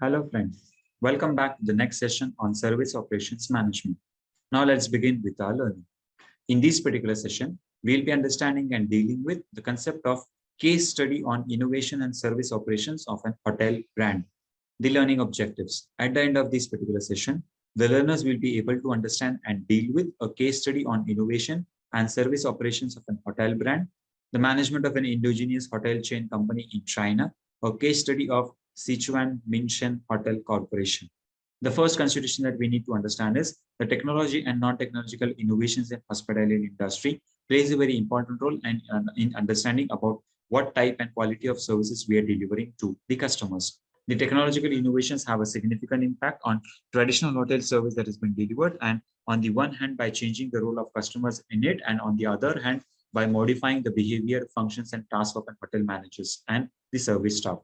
Hello friends, welcome back to the next session on service operations management. Now let's begin with our learning. In this particular session, we'll be understanding and dealing with the concept of case study on innovation and service operations of an hotel brand. The learning objectives. At the end of this particular session, the learners will be able to understand and deal with a case study on innovation and service operations of an hotel brand, the management of an indigenous hotel chain company in China, a case study of Sichuan Minshen Hotel Corporation. The first consideration that we need to understand is the technology and non-technological innovations in hospitality industry plays a very important role in understanding about what type and quality of services we are delivering to the customers. The technological innovations have a significant impact on traditional hotel service that has been delivered, and on the one hand by changing the role of customers in it, and on the other hand by modifying the behavior, functions and tasks of hotel managers and the service staff.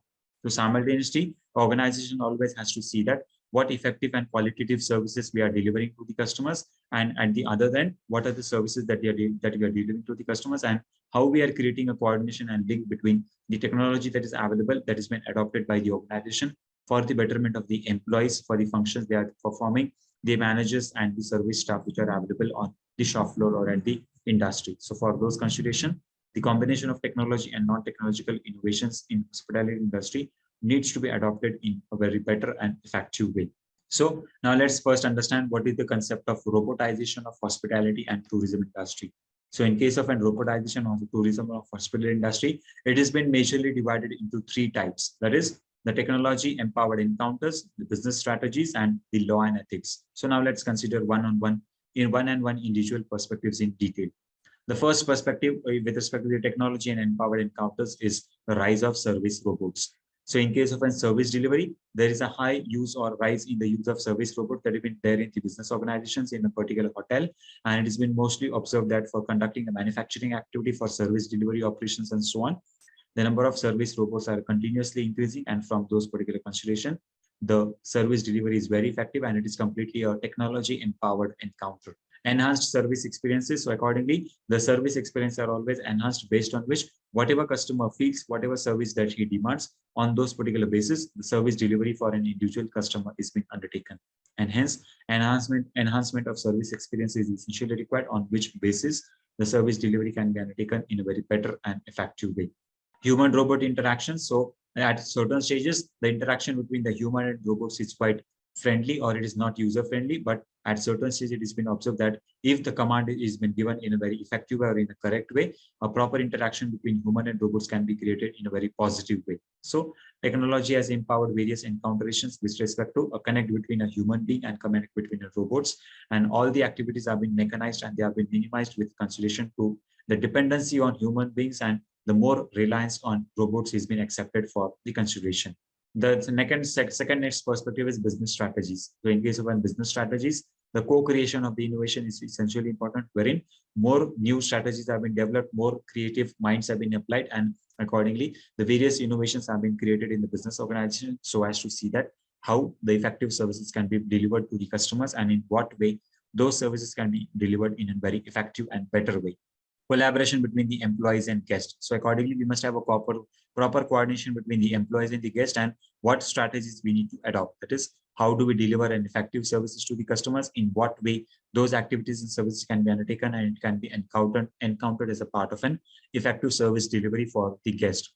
So simultaneously, the organization always has to see that what effective and qualitative services we are delivering to the customers, and at the other end, what are the services that we are delivering to the customers, and how we are creating a coordination and link between the technology that is available, that has been adopted by the organization for the betterment of the employees, for the functions they are performing, the managers and the service staff which are available on the shop floor or at the industry. So for those consideration, the combination of technology and non-technological innovations in hospitality industry needs to be adopted in a very better and effective way. So now let's first understand what is the concept of robotization of hospitality and tourism industry. So in case of an robotization of the tourism of hospitality industry, it has been majorly divided into three types. That is the technology empowered encounters, the business strategies, and the law and ethics. So now let's consider one-on-one individual perspectives in detail. The first perspective with respect to the technology and empowered encounters is the rise of service robots. So in case of a service delivery, there is a high use or rise in the use of service robots that have been there in the business organizations in a particular hotel. And it has been mostly observed that for conducting a manufacturing activity, for service delivery operations and so on, the number of service robots are continuously increasing. And from those particular considerations, the service delivery is very effective and it is completely a technology empowered encounter. Enhanced service experiences. So accordingly, the service experience are always enhanced based on which whatever customer feels, whatever service that he demands, on those particular basis, the service delivery for an individual customer is being undertaken. And hence, enhancement of service experience is essentially required, on which basis the service delivery can be undertaken in a very better and effective way. Human robot interaction. So at certain stages, the interaction between the human and robots is quite friendly or it is not user friendly, but at certain stage it has been observed that if the command is been given in a very effective way or in a correct way, a proper interaction between human and robots can be created in a very positive way. So technology has empowered various encounterations with respect to a connect between a human being and connect between the robots, and all the activities have been mechanized and they have been minimized with consideration to the dependency on human beings, and the more reliance on robots has been accepted for the consideration. The second next perspective is business strategies. So in case of business strategies, the co-creation of the innovation is essentially important, wherein more new strategies have been developed, more creative minds have been applied, and accordingly, the various innovations have been created in the business organization so as to see that how the effective services can be delivered to the customers and in what way those services can be delivered in a very effective and better way. Collaboration between the employees and guests. So accordingly, we must have a proper coordination between the employees and the guest, and what strategies we need to adopt. That is, how do we deliver an effective services to the customers, in what way those activities and services can be undertaken and it can be encountered as a part of an effective service delivery for the guest.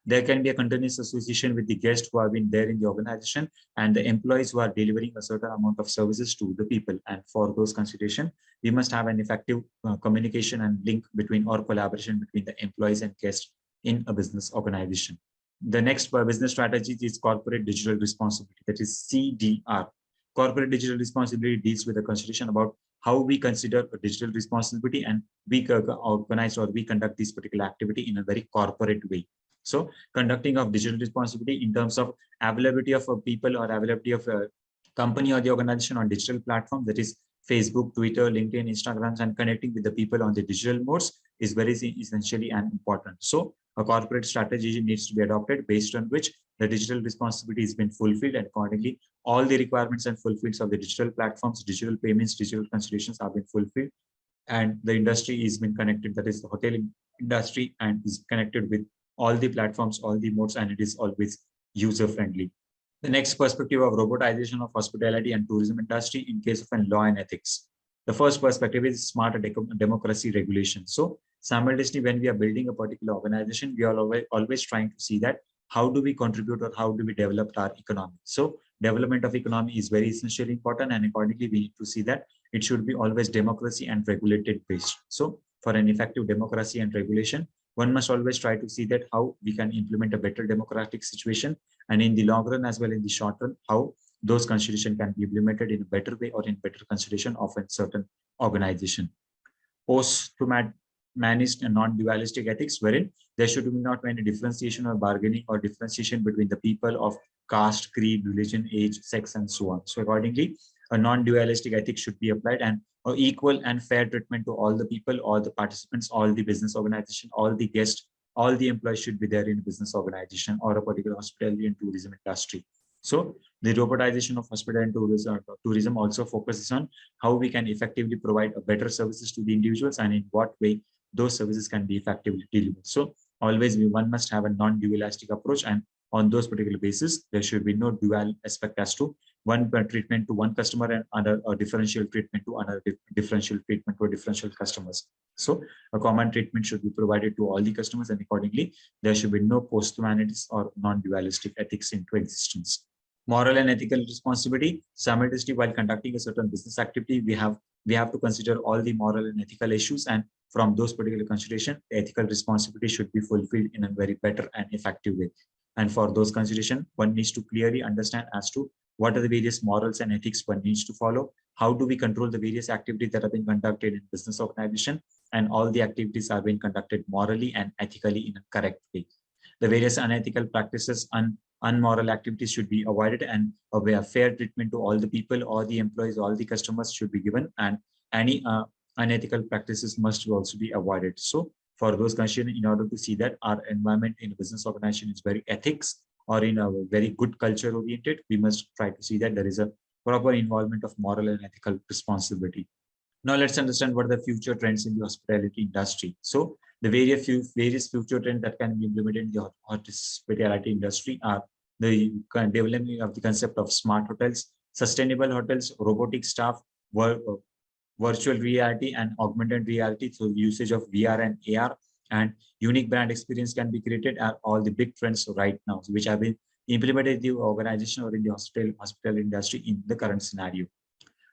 There can be a continuous association with the guests who have been there in the organization and the employees who are delivering a certain amount of services to the people. And for those consideration, we must have an effective communication and link between or collaboration between the employees and guests in a business organization. The next business strategy is corporate digital responsibility, that is CDR. Corporate digital responsibility deals with the consideration about how we consider a digital responsibility and we organize or we conduct this particular activity in a very corporate way. So conducting of digital responsibility in terms of availability of people or availability of a company or the organization on digital platform, that is Facebook, Twitter, LinkedIn, Instagram, and connecting with the people on the digital modes is very essentially and important. So a corporate strategy needs to be adopted based on which the digital responsibility has been fulfilled, and accordingly, all the requirements and fulfills of the digital platforms, digital payments, digital considerations have been fulfilled, and the industry is been connected, that is the hotel industry, and is connected with all the platforms, all the modes, and it is always user friendly. The next perspective of robotization of hospitality and tourism industry in case of law and ethics. The first perspective is smart democracy regulation. So simultaneously, when we are building a particular organization, we are always trying to see that how do we contribute or how do we develop our economy. So development of economy is very essentially important, and accordingly, we need to see that it should be always democracy and regulated based. So for an effective democracy and regulation, one must always try to see that how we can implement a better democratic situation, and in the long run as well in the short run, how those constitution can be implemented in a better way or in better consideration of a certain organization. Post-humanist and non-dualistic ethics, wherein there should be not any differentiation or bargaining or differentiation between the people of caste, creed, religion, age, sex, and so on. So accordingly, a non-dualistic ethics should be applied, and equal and fair treatment to all the people, all the participants, all the business organization, all the guests, all the employees should be there in a business organization or a particular hospitality and tourism industry. So the robotization of hospitality and tourism also focuses on how we can effectively provide a better services to the individuals and in what way those services can be effectively delivered. So always one must have a non-dualistic approach, and on those particular basis, there should be no dual aspect as to one treatment to one customer and other a differential treatment to another differential treatment to differential customers. So a common treatment should be provided to all the customers, and accordingly, there should be no post-humanities or non-dualistic ethics into existence. Moral and ethical responsibility. Simultaneously, while conducting a certain business activity, we have to consider all the moral and ethical issues, and from those particular consideration, the ethical responsibility should be fulfilled in a very better and effective way. And for those consideration, one needs to clearly understand as to what are the various morals and ethics one needs to follow, how do we control the various activities that are being conducted in business organization, and all the activities are being conducted morally and ethically in a correct way. The various unethical practices and unmoral activities should be avoided, and a fair treatment to all the people, all the employees, all the customers should be given, and any unethical practices must also be avoided. So for those conditions, in order to see that our environment in a business organization is very ethics or in a very good culture oriented, we must try to see that there is a proper involvement of moral and ethical responsibility. Now let's understand what are the future trends in the hospitality industry. So the various future trends that can be implemented in the hospitality industry are the development of the concept of smart hotels, sustainable hotels, robotic staff, virtual reality and augmented reality through usage of VR and AR, and unique brand experience can be created are all the big trends right now, which have been implemented in the organization or in the hospital industry in the current scenario.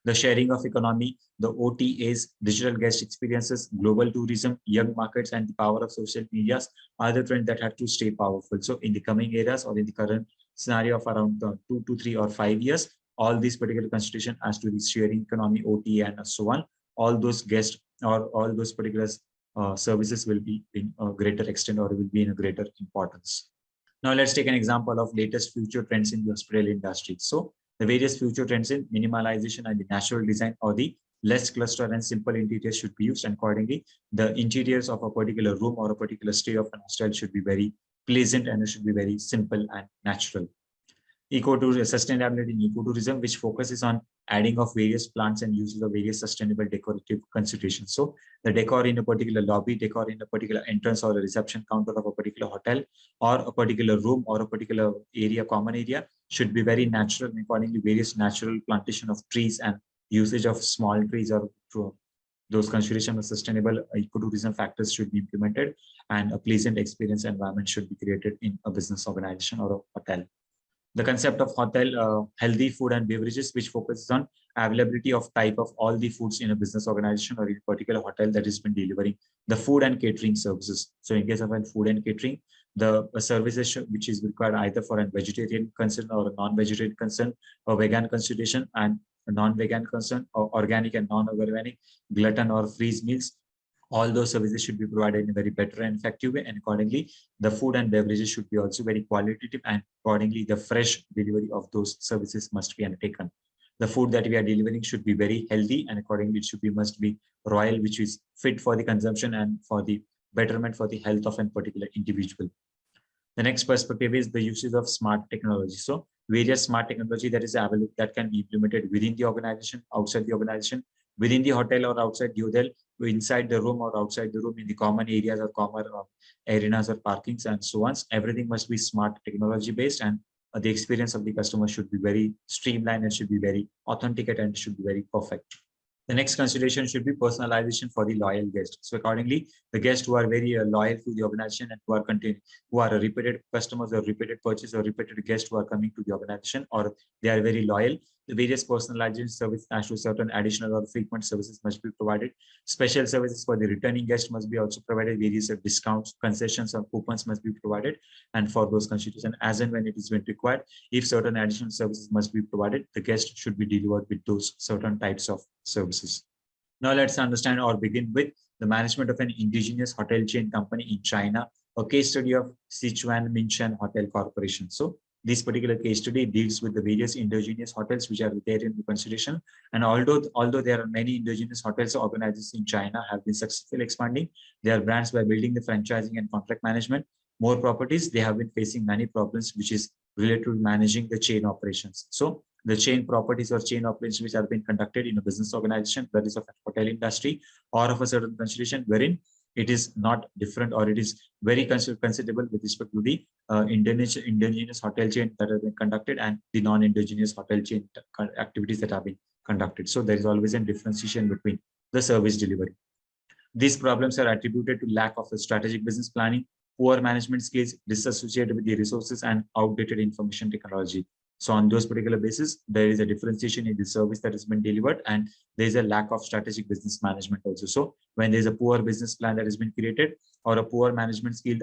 The sharing of economy, the OTAs, digital guest experiences, global tourism, young markets, and the power of social medias are the trends that have to stay powerful. So in the coming eras or in the current scenario of around 2 to 3 or 5 years, all these particular consideration as to the sharing economy, OTA, and so on, all those guests or all those particular services will be in a greater extent or will be in a greater importance. Now let's take an example of latest future trends in the hospitality industry. So the various future trends in minimalization and the natural design or the less cluster and simple interiors should be used, and accordingly, the interiors of a particular room or a particular stay of an hostel should be very pleasant and it should be very simple and natural. Ecotourism, sustainability in ecotourism, which focuses on adding of various plants and uses of various sustainable decorative considerations. So the decor in a particular lobby, decor in a particular entrance or a reception counter of a particular hotel or a particular room or a particular area, common area, should be very natural, and accordingly various natural plantation of trees and usage of small trees or those consideration of sustainable ecotourism factors should be implemented, and a pleasant experience environment should be created in a business organization or a hotel. The concept of hotel healthy food and beverages, which focuses on availability of type of all the foods in a business organization or in a particular hotel that has been delivering the food and catering services. So in case of food and catering, the services which is required either for a vegetarian concern or a non-vegetarian concern, or vegan consideration and a non-vegan concern, or organic and non-organic, gluten or freeze meals, all those services should be provided in a very better and effective way, and accordingly the food and beverages should be also very qualitative, and accordingly the fresh delivery of those services must be undertaken. The food that we are delivering should be very healthy, and accordingly it must be royal, which is fit for the consumption and for the betterment for the health of a particular individual. The next perspective is the uses of smart technology. So various smart technology that is available that can be implemented within the organization, outside the organization, within the hotel or outside the hotel, inside the room or outside the room, in the common areas or common arenas or parkings and so on. Everything must be smart technology based, and the experience of the customer should be very streamlined and should be very authentic and should be very perfect. The next consideration should be personalization for the loyal guest. So accordingly, the guests who are very loyal to the organization and who are a repeated customers or repeated purchase or repeated guests who are coming to the organization, or they are very loyal, the various personalization service as to certain additional or frequent services must be provided. Special services for the returning guest must be also provided. Various discounts, concessions, or coupons must be provided. And for those constitutions, as and when it is required, if certain additional services must be provided, the guest should be delivered with those certain types of services. Now let's understand or begin with the management of an indigenous hotel chain company in China, a case study of Sichuan Minshan Hotel Corporation. So this particular case study deals with the various indigenous hotels which are there in the consideration. And although there are many indigenous hotels organizations in China have been successfully expanding their brands by building the franchising and contract management, more properties, they have been facing many problems which is related to managing the chain operations. So the chain properties or chain operations which are being conducted in a business organization, that is of a hotel industry or of a certain consideration, wherein it is not different or it is very considerable with respect to the indigenous hotel chain that have been conducted and the non-indigenous hotel chain activities that have been conducted. So there is always a differentiation between the service delivery. These problems are attributed to lack of a strategic business planning, poor management skills, disassociated with the resources, and outdated information technology. So on those particular basis, there is a differentiation in the service that has been delivered, and there is a lack of strategic business management also. So when there is a poor business plan that has been created or a poor management skill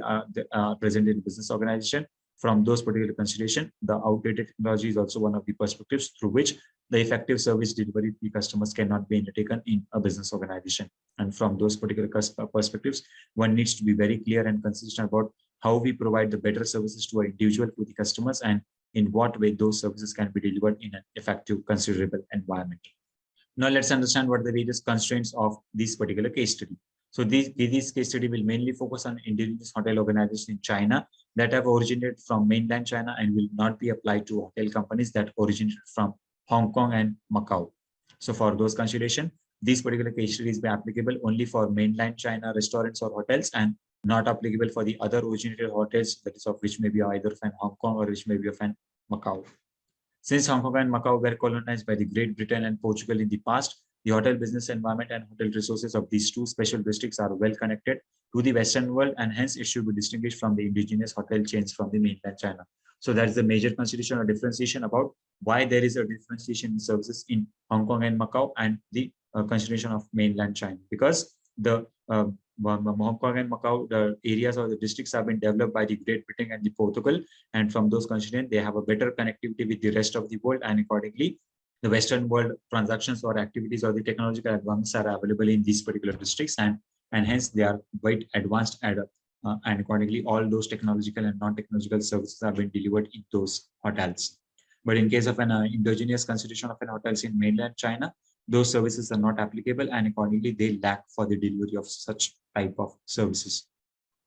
present in the business organization, from those particular consideration, the outdated technology is also one of the perspectives through which the effective service delivery to the customers cannot be undertaken in a business organization. And from those particular perspectives, one needs to be very clear and consistent about how we provide the better services to our individual, to the customers, and in what way those services can be delivered in an effective, considerable environment. Now let's understand what the various constraints of this particular case study. So this case study will mainly focus on indigenous hotel organizations in China that have originated from mainland China and will not be applied to hotel companies that originated from Hong Kong and Macau. So for those consideration, this particular case study is applicable only for mainland China restaurants or hotels and not applicable for the other originated hotels, that is of which may be either of an Hong Kong or which may be of an Macau. Since Hong Kong and Macau were colonized by the Great Britain and Portugal in the past, the hotel business environment and hotel resources of these two special districts are well connected to the Western world, and hence it should be distinguished from the indigenous hotel chains from the mainland China. So that is the major consideration or differentiation about why there is a differentiation in services in Hong Kong and Macau and the consideration of mainland China, because the Hong Kong and Macau, the areas or the districts have been developed by the Great Britain and the Portugal, and from those constituents, they have a better connectivity with the rest of the world, and accordingly, the Western world transactions or activities or the technological advances are available in these particular districts, and hence they are quite advanced and accordingly, all those technological and non-technological services have been delivered in those hotels. But in case of an indigenous constitution of an hotels in mainland China, those services are not applicable, and accordingly they lack for the delivery of such type of services.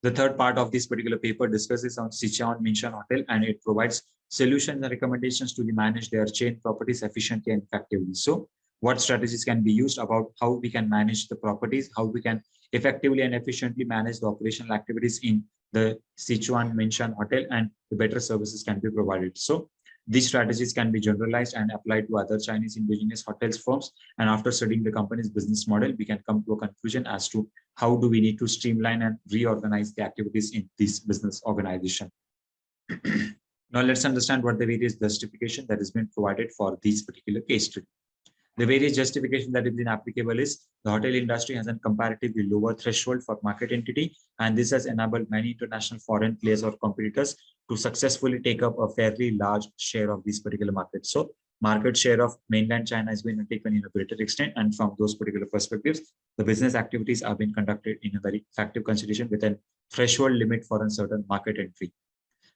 The third part of this particular paper discusses on Sichuan Minshan Hotel, and it provides solutions and recommendations to manage their chain properties efficiently and effectively. So what strategies can be used about how we can manage the properties, how we can effectively and efficiently manage the operational activities in the Sichuan Minshan Hotel, and the better services can be provided. So these strategies can be generalized and applied to other Chinese indigenous hotels firms. And after studying the company's business model, we can come to a conclusion as to how do we need to streamline and reorganize the activities in this business organization. Now let's understand what the various justification that has been provided for this particular case study. The various justification that has been applicable is the hotel industry has a comparatively lower threshold for market entity, and this has enabled many international foreign players or competitors to successfully take up a fairly large share of this particular market. So market share of mainland China has been taken in a greater extent, and from those particular perspectives, the business activities have been conducted in a very effective consideration with a threshold limit for a certain market entry.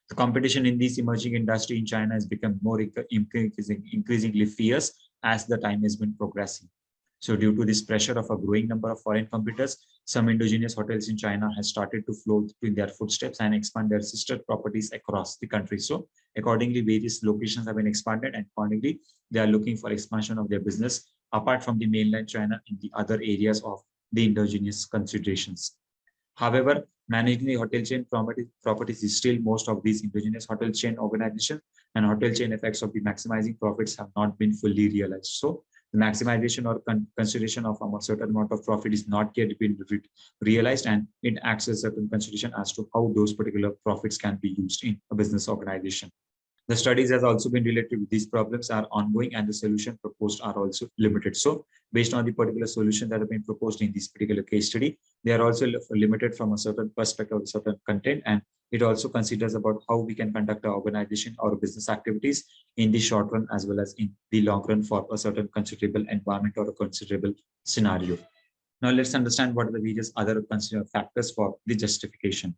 The competition in this emerging industry in China has become more increasingly fierce as the time has been progressing. So due to this pressure of a growing number of foreign competitors, some indigenous hotels in China has started to flow in their footsteps and expand their sister properties across the country. So accordingly, various locations have been expanded, and accordingly, they are looking for expansion of their business apart from the mainland China in the other areas of the indigenous considerations. However, Managing the hotel chain properties is still most of these indigenous hotel chain organizations, and hotel chain effects of the maximizing profits have not been fully realized. So the maximization or consideration of a certain amount of profit is not yet been realized, and it acts as a certain consideration as to how those particular profits can be used in a business organization. The studies has also been related with these problems are ongoing, and the solution proposed are also limited. So based on the particular solution that have been proposed in this particular case study, they are also limited from a certain perspective, a certain content, and it also considers about how we can conduct our organization or business activities in the short run as well as in the long run for a certain considerable environment or a considerable scenario. Now let's understand what are the various other considered factors for the justification.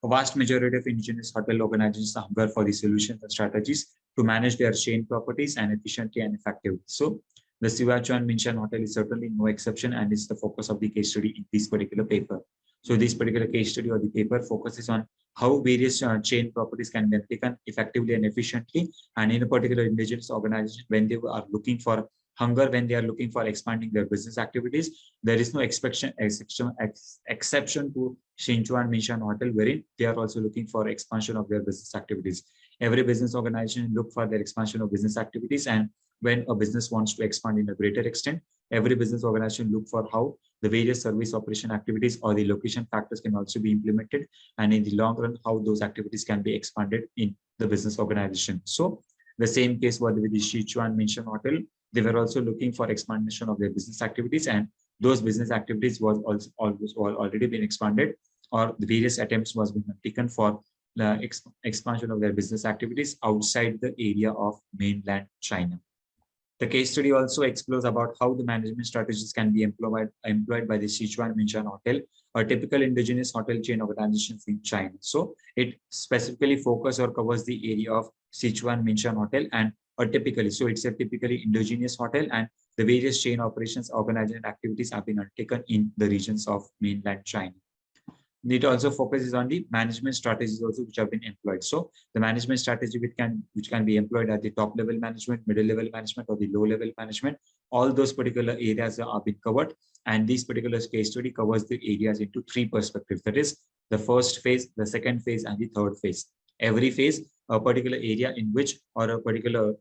A vast majority of indigenous hotel organizations hunger for the solutions and strategies to manage their chain properties and efficiently and effectively. So the Siwachuan Minshan Hotel is certainly no exception, and is the focus of the case study in this particular paper. So this particular case study or the paper focuses on how various chain properties can be taken effectively and efficiently, and in a particular indigenous organization, when they are looking for hunger, when they are looking for expanding their business activities, there is no exception to Sichuan Minshan Hotel, wherein they are also looking for expansion of their business activities. Every business organization look for their expansion of business activities, and when a business wants to expand in a greater extent, every business organization look for how the various service operation activities or the location factors can also be implemented, and in the long run, how those activities can be expanded in the business organization. So the same case was with the Sichuan Minshan Hotel. They were also looking for expansion of their business activities, and those business activities was also already been expanded, or the various attempts was being taken for the expansion of their business activities outside the area of mainland China. The case study also explores about how the management strategies can be employed by the Sichuan Minshan Hotel, a typical indigenous hotel chain organizations in China. So it specifically focuses or covers the area of Sichuan Minshan Hotel, and so it's a typically indigenous hotel, and the various chain operations, organization activities have been undertaken in the regions of mainland China. It also focuses on the management strategies also which have been employed. So the management strategy which can be employed at the top level management, middle level management, or the low level management. All those particular areas are being covered, and this particular case study covers the areas into three perspectives. That is the first phase, the second phase, and the third phase. Every phase, a particular area in which, or a particular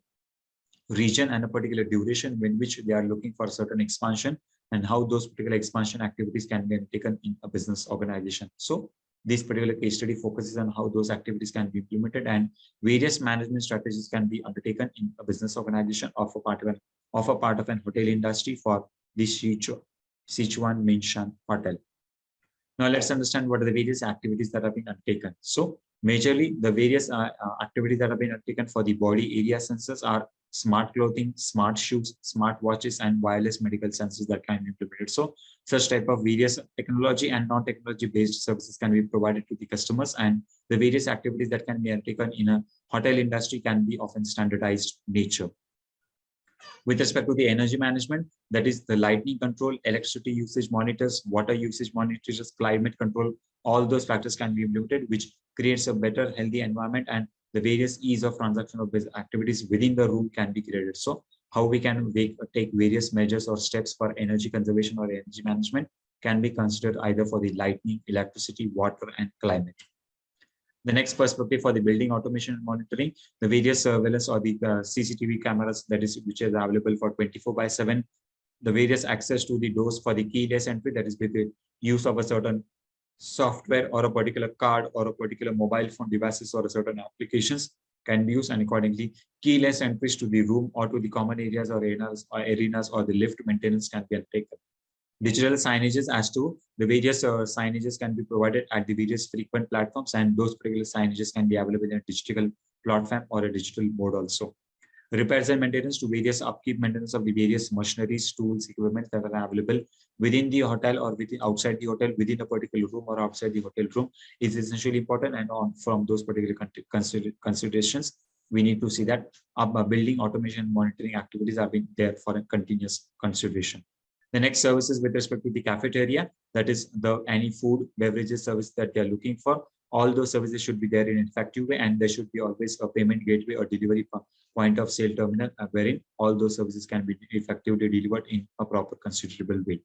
region and a particular duration in which they are looking for certain expansion, and how those particular expansion activities can be taken in a business organization. So this particular case study focuses on how those activities can be implemented, and various management strategies can be undertaken in a business organization of a part of an hotel industry for the Sichuan Minshan Hotel. Now let's understand what are the various activities that have been undertaken. So majorly the various activities that have been undertaken for the body area sensors are smart clothing, smart shoes, smart watches, and wireless medical sensors that can be implemented. So such type of various technology and non-technology based services can be provided to the customers, and the various activities that can be undertaken in a hotel industry can be of a standardized nature. With respect to the energy management, that is the lighting control, electricity usage monitors, water usage monitors, climate control, all those factors can be implemented, which creates a better, healthy environment, and the various ease of transaction of business activities within the room can be created. So how we can take various measures or steps for energy conservation or energy management can be considered either for the lighting, electricity, water, and climate. The next perspective for the building automation and monitoring, the various surveillance or the CCTV cameras that is which is available for 24/7, the various access to the doors for the keyless entry, that is with the use of a certain software or a particular card or a particular mobile phone devices or a certain applications can be used, and accordingly keyless entries to the room or to the common areas or arenas or the lift maintenance can be undertaken. Digital signages as to the various signages can be provided at the various frequent platforms, and those particular signages can be available in a digital platform or a digital mode also. Repairs and maintenance to various upkeep maintenance of the various machineries, tools, equipment that are available within the hotel or within outside the hotel, within a particular room or outside the hotel room is essentially important, and from those particular considerations, we need to see that building automation monitoring activities are being there for a continuous consideration. The next services with respect to the cafeteria, that is any food, beverages service that they are looking for. All those services should be there in an effective way, and there should be always a payment gateway or delivery point of sale terminal wherein all those services can be effectively delivered in a proper considerable way.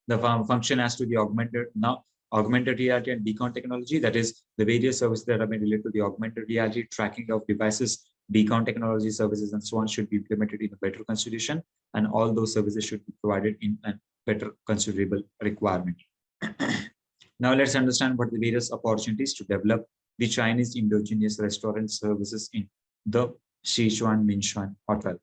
The function has to be augmented. Now, augmented reality and beacon technology. That is the various services that have been related to the augmented reality, tracking of devices, beacon technology services, and so on should be implemented in a better consideration. And all those services should be provided in a better considerable requirement. Now let's understand what the various opportunities to develop the Chinese indigenous restaurant services in the Sichuan Minshuan Hotel.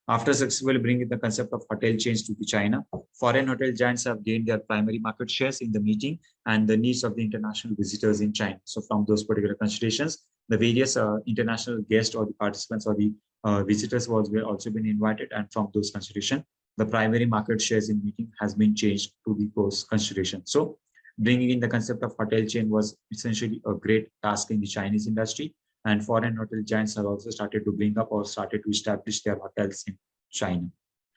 After successfully bringing the concept of hotel chains to the China, foreign hotel giants have gained their primary market shares in the meeting and the needs of the international visitors in China. So from those particular considerations, the various international guests or the participants or the visitors were also been invited, and from those considerations, the primary market shares in meeting has been changed to the post consideration. So bringing in the concept of hotel chain was essentially a great task in the Chinese industry, and foreign hotel giants have also started to bring up or started to establish their hotels in China.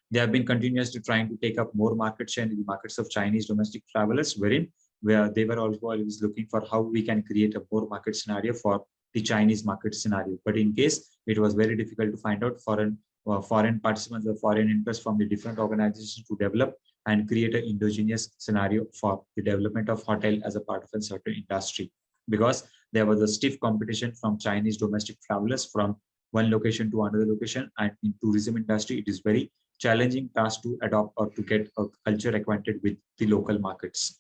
They have been continuously trying to take up more market share in the markets of Chinese domestic travelers, where they were also always looking for how we can create a more market scenario for the Chinese market scenario. But in case it was very difficult to find out foreign participants or foreign interests from the different organizations to develop and create an indigenous scenario for the development of hotel as a part of a certain industry, because there was a stiff competition from Chinese domestic travelers from one location to another location. And in tourism industry, it is very challenging task to adopt or to get a culture acquainted with the local markets.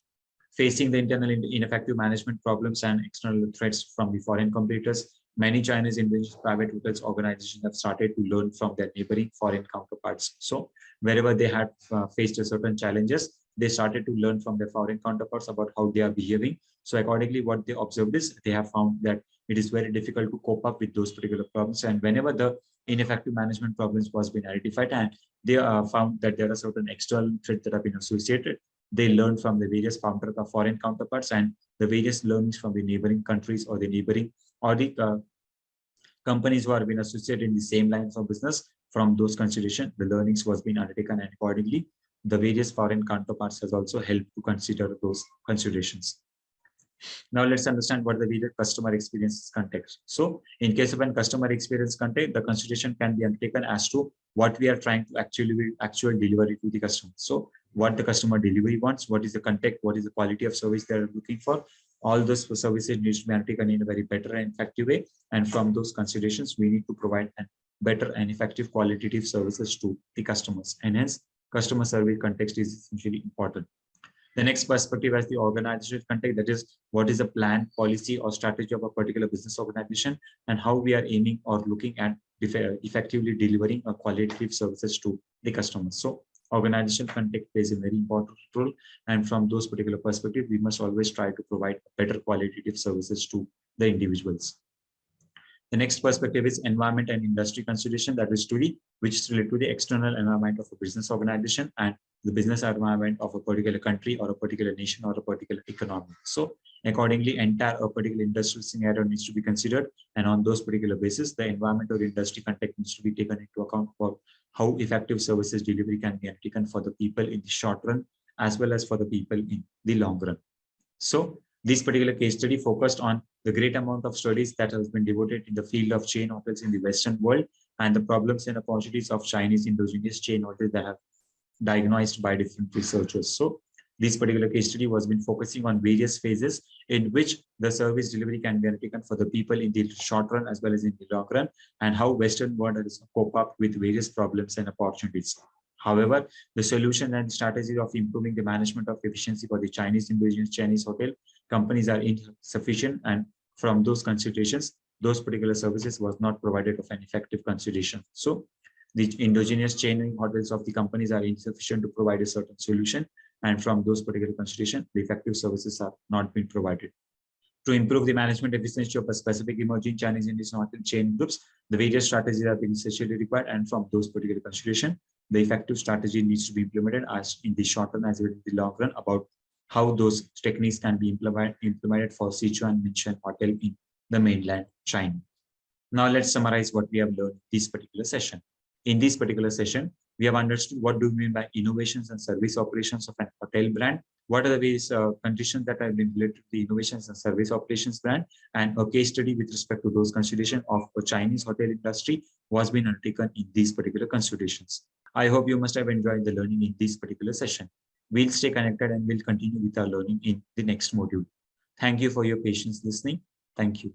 Facing the internal ineffective management problems and external threats from the foreign competitors, many Chinese indigenous private hotels organizations have started to learn from their neighboring foreign counterparts. So wherever they had faced certain challenges, they started to learn from their foreign counterparts about how they are behaving. So accordingly, what they observed is they have found that it is very difficult to cope up with those particular problems. And whenever the ineffective management problems was been identified and they found that there are certain external threats that have been associated, they learn from the various foreign counterparts and the various learnings from the neighboring countries or the neighboring or the companies who have been associated in the same lines of business. From those considerations, the learnings was being undertaken, and accordingly, the various foreign counterparts has also helped to consider those considerations. Now let's understand what the various customer experiences context. So in case of a customer experience context, the consideration can be undertaken as to what we are trying to actual delivery to the customer. So what the customer delivery wants, what is the context, what is the quality of service they're looking for. All those services needs to be undertaken in a very better and effective way. And from those considerations, we need to provide a better and effective qualitative services to the customers. And hence, customer service context is essentially important. The next perspective as the organizational context, that is what is the plan, policy or strategy of a particular business organization and how we are aiming or looking at effectively delivering a qualitative services to the customers. So organizational context plays a very important role. And from those particular perspectives, we must always try to provide better qualitative services to the individuals. The next perspective is environment and industry consideration, that is which is related to the external environment of a business organization and the business environment of a particular country or a particular nation or a particular economy. So accordingly, a particular industrial scenario needs to be considered, and on those particular basis, the environment or industry context needs to be taken into account for how effective services delivery can be undertaken for the people in the short run as well as for the people in the long run. So this particular case study focused on the great amount of studies that has been devoted in the field of chain hotels in the Western world and the problems and opportunities of Chinese indigenous chain hotels that have diagnosed by different researchers. So this particular case study was been focusing on various phases in which the service delivery can be undertaken for the people in the short run as well as in the long run, and how Western world has cope up with various problems and opportunities. However, the solution and strategy of improving the management of efficiency for the Chinese indigenous Chinese hotel companies are insufficient, and from those considerations, those particular services was not provided of an effective consideration. So the indigenous chain hotels of the companies are insufficient to provide a certain solution, and from those particular considerations, the effective services are not being provided. To improve the management efficiency of a specific emerging Chinese indigenous hotel chain groups, the various strategies are being essentially required, and from those particular considerations, the effective strategy needs to be implemented as in the short run as well as in the long run about how those techniques can be implemented for Sichuan Minshuan Hotel in the mainland China. Now let's summarize what we have learned in this particular session. In this particular session, we have understood what do we mean by innovations and service operations of an hotel brand, what are the various conditions that have been related to the innovations and service operations brand, and a case study with respect to those considerations of a Chinese hotel industry was being undertaken in these particular considerations. I hope you must have enjoyed the learning in this particular session. We'll stay connected and we'll continue with our learning in the next module. Thank you for your patience listening. Thank you.